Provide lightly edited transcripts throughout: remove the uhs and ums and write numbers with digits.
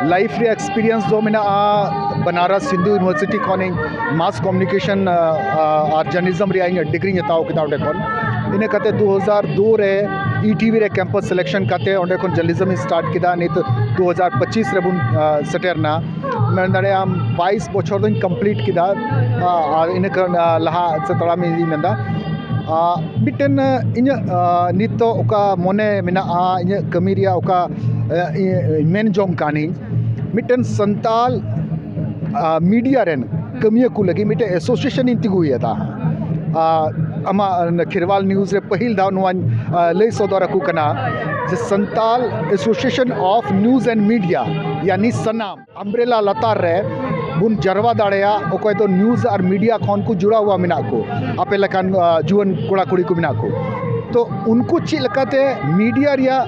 life रे experience जो मेना बनारस हिंदू यूनिवर्सिटी खन मास कम्युनिकेशन और जर्नलिज्म रे डिग्री हताव किदा ओंडे खन इन कते 2002 रे ईटीवी रे कैंपस सिलेक्शन कते ओंडे खन जर्नलिज्म स्टार्ट किदा नित 2025 रे बुन सेटेरना मैं दाड़े आम 22 बछर दिन कंप्लीट किदा और इन लहा से तड़ा में मेंदा मिटन इन नित ओका मोने मेना इन कमी रिया ओका मेन जोम कानी मिटन संताल मीडिया रेन कमिया को लगी मिटे एसोसिएशन इन तिगु यता अमा खिरवाल न्यूज़ रे पहिल दाव नुआ लई सदर को कना जे Santal association of news and media यानी सनाम अम्ब्रेला लतार रे बुन जरवा दाड़ेया ओकय तो न्यूज़ और मीडिया खन को जुड़ा हुआ मिना को आपे लकान जुवन कोड़ा कुड़ी को मिना को तो उनको ची लकाते मीडिया रिया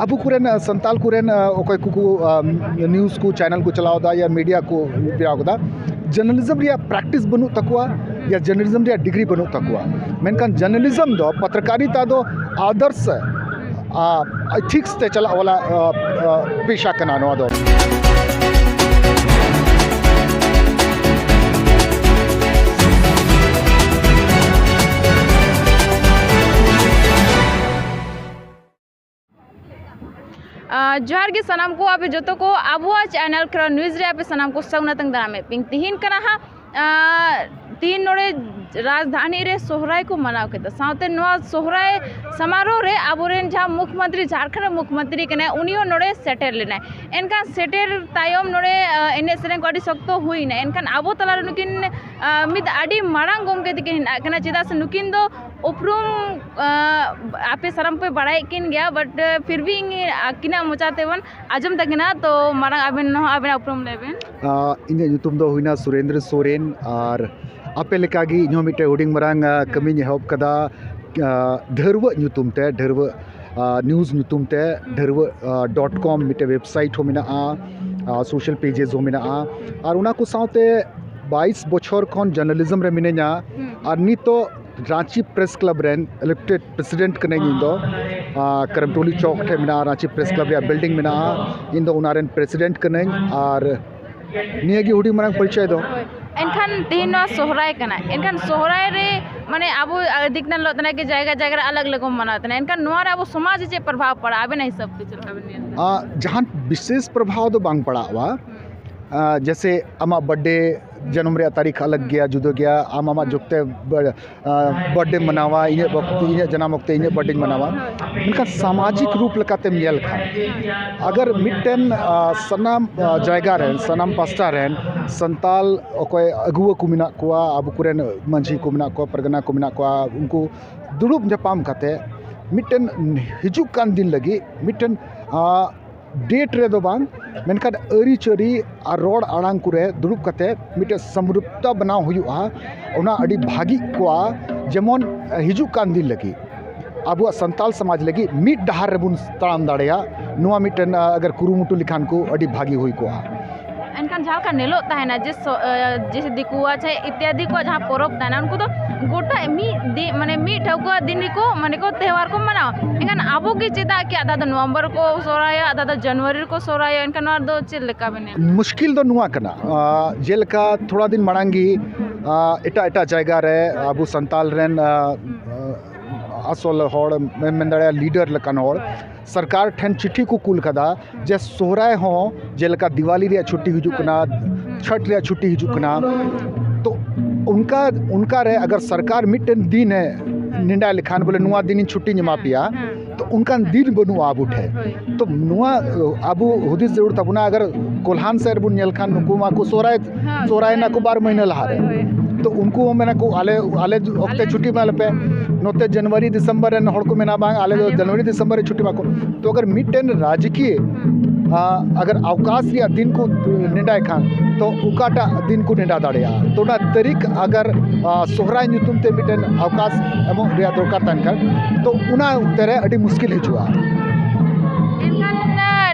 अबु कुरेन संताल कुरेन ओकय कुकु न्यूज़ को चैनल को चलाओ दा या मीडिया को बिराव दा जर्नलिज्म रिया प्रैक्टिस बनु तकवा या जर्नलिज्म रिया डिग्री बनु तकवा मेनकान जर्नलिज्म दो पत्रकारिता दो आदर्श एथिक्स ते चला वाला पेशा कना नवा दो जोहार गे सनाम को आप जो को आबुआ चैनल क्रा न्यूज़ रे आप सनाम को सगना तंग दामे पिंग तिहिन कना हा तीन नोड़े राजधानी रे सोहराय को मनाव के साथे नवा सोहराय समारोह रे आबोरेन जहाँ मुख्यमंत्री झारखंड मुख्यमंत्री कने उनियो नोड़े सेटेर लेना एनका सेटेर तायम नोड़े एने सेरें को अडी सख्तो हुई ना एनकान आबो तला नुकिन मिद अडी मारांग गोमके दिकिन कना चिदा से नुकिन दो उपरूम आपे सरम पे बड़ाई किन गया बट फिर भी किना मोचाते वन आजम तकिना तो मारांग आबेन न आबेन उपरूम लेबेन इन युतुम दो हुइना सुरेंद्र सोरेन और आपे लेकागी इनो मिटे हुडिंग मरांग कमी नेहब कदा धरव युतुम ते धरव न्यूज़ युतुम ते धरव .com मिटे वेबसाइट हो मिना सोशल पेजेस हो मिना और उना को साथे 22 बछर खन जर्नलिज्म रे मिनेना और नितो Ranchi press club rain elected president कने इंदो करमटोली चौक ठे मिना रांची प्रेस क्लब या बिल्डिंग मिना इंदो उनारेन प्रेसिडेंट कने और नियगी हुडी मरांग परिचय दो एनखान तीन सोहराय कना एनखान सोहराय रे माने आबो दिखना लतना के जगह जगह अलग अलग मनातना एनखान नोर आबो समाज जे प्रभाव पड़ा आबे नहीं सब कुछ जहां विशेष प्रभाव तो बांग पड़ा वा जैसे आमा बर्थडे जन्म रे तारीख अलग गया जुदो गया आमा जुगते बर्थडे मनावा इन वक्त इन जन्म वक्त इन बर्थडे मनावा उनका सामाजिक रूप लकाते मियल खा अगर मिटन सनाम जायगा रेन सनाम पास्टा रेन संताल ओकय अगुआ को मिना कोआ अब कुरेन मंझी को मिना को परगना को मिना को उनको दुड़ुब जपाम खाते मिटन हिजुक कान दिन लगी मिटन डेट रे दो बांग मेनखान अरी चरी और रोड आड़ांग कुरे दुड़ुब कते मिटे समरूपता बनाव हुआ ओना अड़ी भागी कोआ जेमन हिजुक कान दिन लगी अब संताल समाज लगी मिट डहार रे बुन ताम दाड़ेया नुआ मिटन अगर कुरुमुटु लिखान को अड़ी भागी हुई कोआ एनखान जहाँ का नेलो ताहेना जैसे दिकुआ चाहे इत्यादि को जहाँ परब ताहेना उनको तो गोटा माने मी ठौका दिन को माने को त्यौहार को मनाओ एनखान आबो के चेदा कि आधा नवंबर को सोराय आधा जनवरी को सोराय एनखान नोर दो चेल लेका बने मुश्किल दो नुआ कना जेलका थोड़ा दिन मांगी एटा एटा जायगा रे आबू संताल रेन असल होड़ मेंदड़ा लीडर लकान होड़ सरकार ठन चिट्ठी को कुल कदा जे सोहराय हो जेलका दिवाली रे छुट्टी हिजुकना छठ रे छुट्टी हिजुकना तो उनका रे अगर सरकार मिटन दिन है निंडा लिखान बोले नुआ दिन छुट्टी जमा पिया तो उनका दिन बनु आब उठे तो नुआ आबू हुदिस जरूर तबना अगर कोल्हान से बुन नेलखान नुकु मा को सोराय ना को 12 महीना लहारे तो उनको मैंने को आले वक्त छुट्टी माल पे नोते जनवरी दिसंबर रेन हड़ को मेना बांग आले जनवरी दिसंबर छुट्टी माको तो अगर मिटन राजकीय अगर अवकाश या दिन को निंडाय खान तो उकाटा दिन को निंडा दाड़ेया तो ना तरीक अगर सोहराय नुतुम ते मिटन अवकाश एमो रिया दरकार तान कर तो उना तेरे अड़ी मुश्किल हिजुआ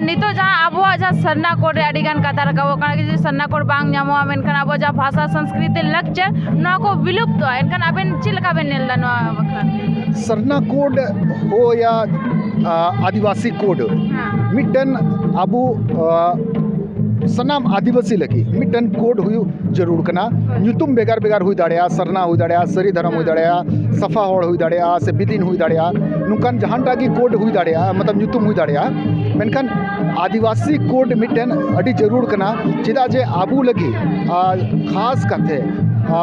नितो जहाँ अब जहाँ सरना कोड अड़ीगान कथा रखा कि सरना कोड बांग नामो मेनखान अब जहाँ भाषा संस्कृति लक्चर ना को विलुप्त है एनखान अबेन Chilka Ben नेलदा no Sarna code हो या आदिवासी कोड मिटन अबू सनाम आदिवासी लगी मिटन कोड हुई जरूर कना ᱧᱩᱛᱩᱢ बेगार बेगार हुई दाड़िया सरना हुई दाड़िया सरी धर्म हुई दाड़िया सफा होड़ हुई दाड़िया से बिदिन हुई दाड़िया नुकान जहांटा की कोड हुई दाड़िया मतलब ᱧᱩᱛᱩᱢ हुई दाड़िया मेनखान आदिवासी कोड मिटन अड़ी जरूर कना चेदा जे आबू लगी खास कथे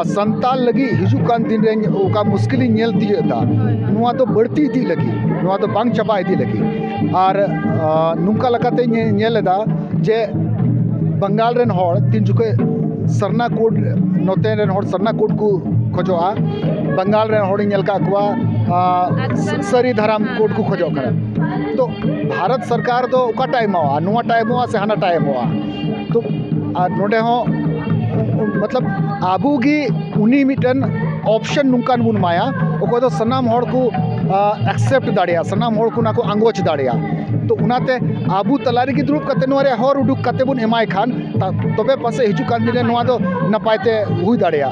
संताल लगी हिजुकान दिन रे ओका मुश्किल नेल दिएता नुआ तो बढ़ती थी लगी नुआ तो बांग चबा इदी लगी और नुका लकाते नेलेदा जे बंगाल रेन होड़ तीन जुके सरना कोड नोते रेन होड़ सरना कोड को खोजोआ बंगाल रेन होड़ नेल का कुआ सरी धराम कोड को खोजो करे तो भारत सरकार तो ओका टाइम हुआ नुआ टाइम हुआ से हाना टाइम हुआ तो नोडे हो मतलब आबूगी उनी मिटन ऑप्शन नुकान बुन माया ओको तो सनाम होड़ को एक्सेप्ट दाड़िया सनाम होड़ को ना को अंगोच दाड़िया तो उनाते आबू तलारी की दुरुब कते नोरे हर उडुक कते बुन एमाय खान तबे पासे हिजुकान दिन नोआ दो नपायते हुई दाड़िया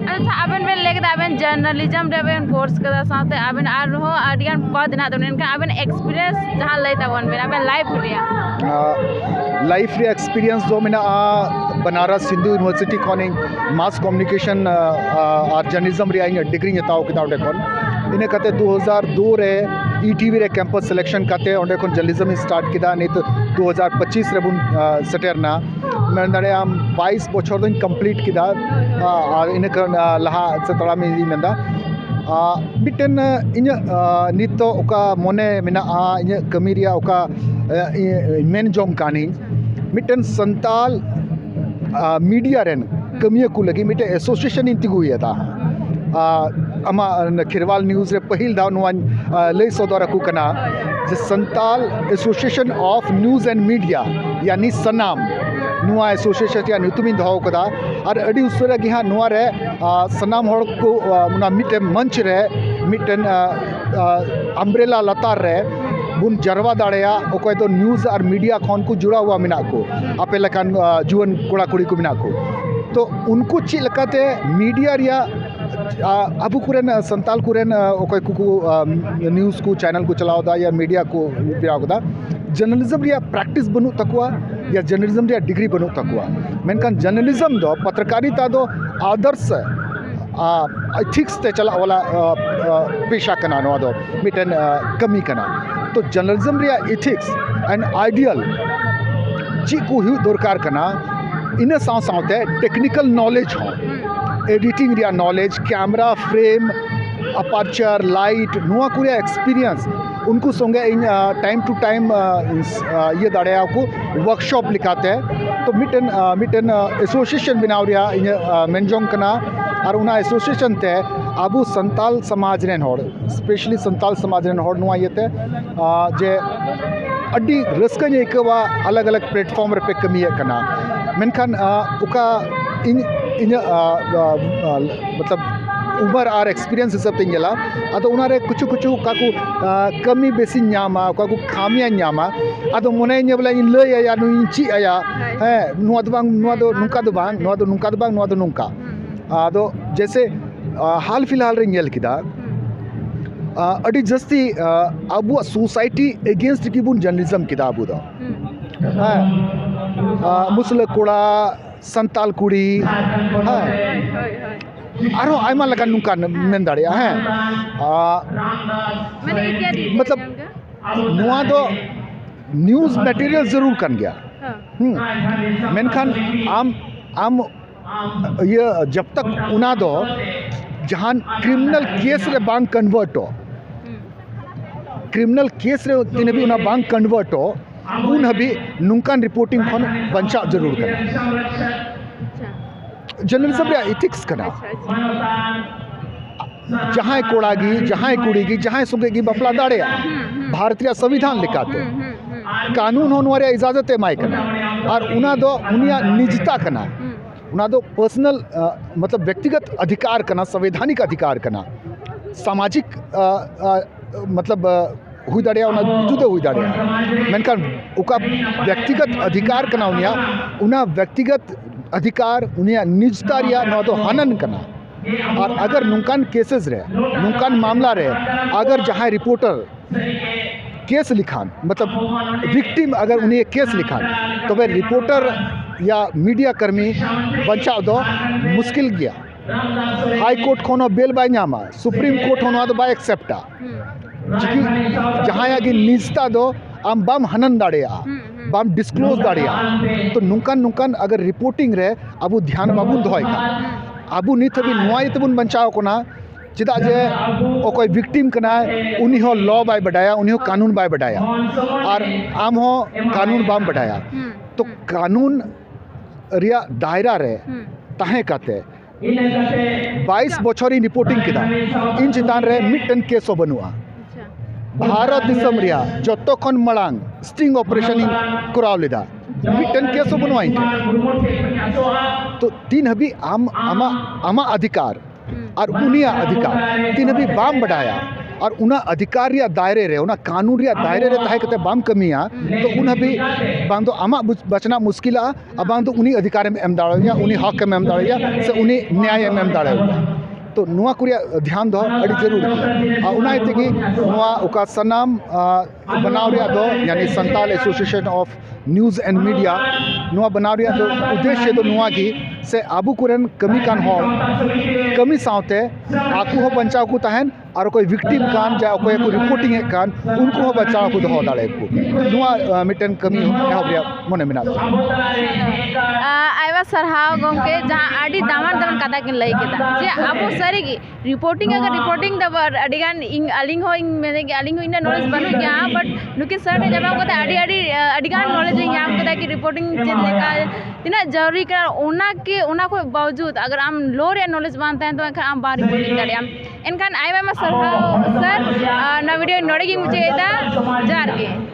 अच्छा आबेन बेन लेके आबेन जर्नलिज्म रे बेन कोर्स कदा साथे आबेन आर हो आडियन पद ना तो नेनका आबेन एक्सपीरियंस जहां लेता वन बेन आबेन लाइफ रे एक्सपीरियंस जो मेना बनारस हिंदू यूनिवर्सिटी कॉनिंग मास कम्युनिकेशन और जर्नलिज्म रे आइंग डिग्री नेताओ किताब डेकोन इने कते 2002 रे ईटीवी रे कैंपस सिलेक्शन कते ओंडे कोन जर्नलिज्म स्टार्ट किदा नित 2025 रे बुन सेटेरना मैं दाड़े आम 22 बछर दिन कंप्लीट किदा और इने लहा से तड़ा में मेंदा मिटन इन नित ओका मोने मेना इन कमी रिया ओका मेन जॉम कानी मिटन संताल मीडिया रेन कमिया को लगी मिटे एसोसिएशन इन तिगु येता अमा खिरवाल न्यूज़ रे पहिल दाव नुआ लई सदर को कना जे Santal association of news and media यानी सनाम नुआ एसोसिएशन या नुतुमिन दहो कदा और अड़ी उसरे गिहा नुआ रे सनाम होड़ को मुना मिटे मंच रे मिटन अम्ब्रेला लतार रे बुन जरवा दाड़िया ओको तो न्यूज़ और मीडिया खन को जुड़ा हुआ मिना को आपे लकान जुवन कोड़ा कुड़ी को मिना को तो उनको ची लकाते मीडिया रिया अबू कुरेन संताल कुरेन ओको कुकु न्यूज़ को चैनल को चलाओ दा या मीडिया को बिराओ दा जर्नलिज्म रिया प्रैक्टिस बनु तकुआ या जर्नलिज्म रिया डिग्री बनु तकुआ मेनकान जर्नलिज्म दो पत्रकारिता दो आदर्श एथिक्स ते चला वाला पेशा कना नो दो मिटन कमी कना तो जर्नलिज्म रिया एथिक्स एंड आइडियल ची को ही दरकार कना इन साव सावते टेक्निकल नॉलेज हो एडिटिंग रिया knowledge camera frame aperture light नुआ को एक्सपीरियंस उनको संगे इन टाइम टू टाइम ये दाड़िया को वर्कशॉप लिखाते हैं तो मिटन एसोसिएशन बनाव रिया इन मेनजोंग कना और उना एसोसिएशन ते आबू संताल समाज रेन होड़ स्पेशली संताल समाज रेन होड़ नुआ येते जे अड्डी रस्का ने एकवा अलग अलग प्लेटफॉर्म रे पे कमी कना मेनखान उका इन मतलब उमर और एक्सपीरियंस हिसाब ते गेला अदो उनारे कुछ कुछ काकू कमी बेसी न्यामा काकू खामिया न्यामा अदो मोने ने बोला इन लय या नु इंची आया है नुआ दो बांग नुआ दो नुका दो बांग नुआ दो नुका दो बांग नुआ दो नुका अदो जैसे हाल फिलहाल रे नेल किदा अडी जस्ती अबु सोसाइटी अगेंस्ट की बुन जर्नलिज्म किदा अबु दो मुसल कोड़ा संताल कुड़ी आरो आयमा लगा नुका मेन दाड़िया है मतलब नुआ दो न्यूज़ मटेरियल जरूर कन गया मेनखान आम ये जब तक उना दो जहां क्रिमिनल केस रे बांग कन्वर्ट हो क्रिमिनल केस रे तिने भी उना बांग कन्वर्ट हो उन हबी नुकान रिपोर्टिंग खन बंचा जरूर करना जर्नलिज्म रे एथिक्स करना जहां कोड़ागी जहां कुड़ीगी जहां सुगेगी बपला दाड़िया भारतीय संविधान लिखाते कानून होनवारे इजाजत एमाय करना और उना दो उनिया निजता करना उना दो पर्सनल मतलब व्यक्तिगत अधिकार करना संवैधानिक अधिकार करना सामाजिक मतलब हुई दाड़िया जुदे हुई दाड़िया मेनकान उका व्यक्तिगत अधिकार करना उना व्यक्तिगत अधिकार उन्हें निजता रिया न तो हनन करना और अगर नुकान केसेस रहे नुकान मामला रहे अगर जहाँ रिपोर्टर केस लिखान मतलब विक्टिम अगर उन्हें केस लिखान तो वे रिपोर्टर या मीडिया कर्मी बचाव दो मुश्किल गया हाई कोर्ट खोनो बेल बाय नामा सुप्रीम कोर्ट होनो दो बाय एक्सेप्टा चिकी जहाँ यागी निजता दो आम बाम हनन दाड़ेया बाम डिस्क्लोज दाड़ेया तो नुकान अगर रिपोर्टिंग रे अबू ध्यान बाबू दोहयका अबू नित भी नुआई तबुन बचाव कोना चिदा जे ओकोय विक्टिम कना उनी हो लॉ बाय बडाया उनी हो कानून बाय बडाया और आम हो कानून बाम बडाया तो कानून रिया दायरा रे ताहे काते 22 बछरी रिपोर्टिंग किदा इन चितान रे मिटन केस बनुआ भारत दिसम रिया जतो खन मलांग स्टिंग ऑपरेशन कराव लेदा मिटन केस बनुआ तो तीन हबी आमा अधिकार और उनिया अधिकार तीन भी बाम बढ़ाया और उना अधिकार या दायरे रे उना कानून या दायरे रे ताहे कते बाम कमिया तो उन भी बांग तो आमा बचना मुश्किल आ बांग तो उनी अधिकार में एम दाड़िया उनी हक में एम दाड़िया से उनी न्याय में एम दाड़िया तो नुआ कुरिया ध्यान दो अड़ी जरूर आ उना इतगी नुआ उका सनाम बनाव रिया दो यानी Santal association of news and media नुआ बनाव रिया दो उद्देश्य दो नुआ की से आबू कुरन कमी कान हॉल कमी सावते आकू हो बचाव को तहन और कोई विक्टिम कान जा कोई को रिपोर्टिंग कान उनको हो बचाव को दो दाड़े को नुआ मिटन कमी हो रिया मने मिना आइवा सरहाव गमके जहाँ आडी दामन कथा किन लई केदा जे आबो सारी रिपोर्टिंग अगर रिपोर्टिंग द अडिगान इंग अलिंग हो इंग मेने के अलिंग हो इना नॉलेज बनु गया बट नुकिन सर ने जमा को अडिगान नॉलेज याम कदा कि रिपोर्टिंग चेद लेका तिना जरूरी का ओना को बावजूद अगर आम लो रे नॉलेज मानते हैं तो एनखान आम बार रिपोर्टिंग दाड़े आम एनखान आइवा मा सर ना वीडियो नोड़े की मुझे जार के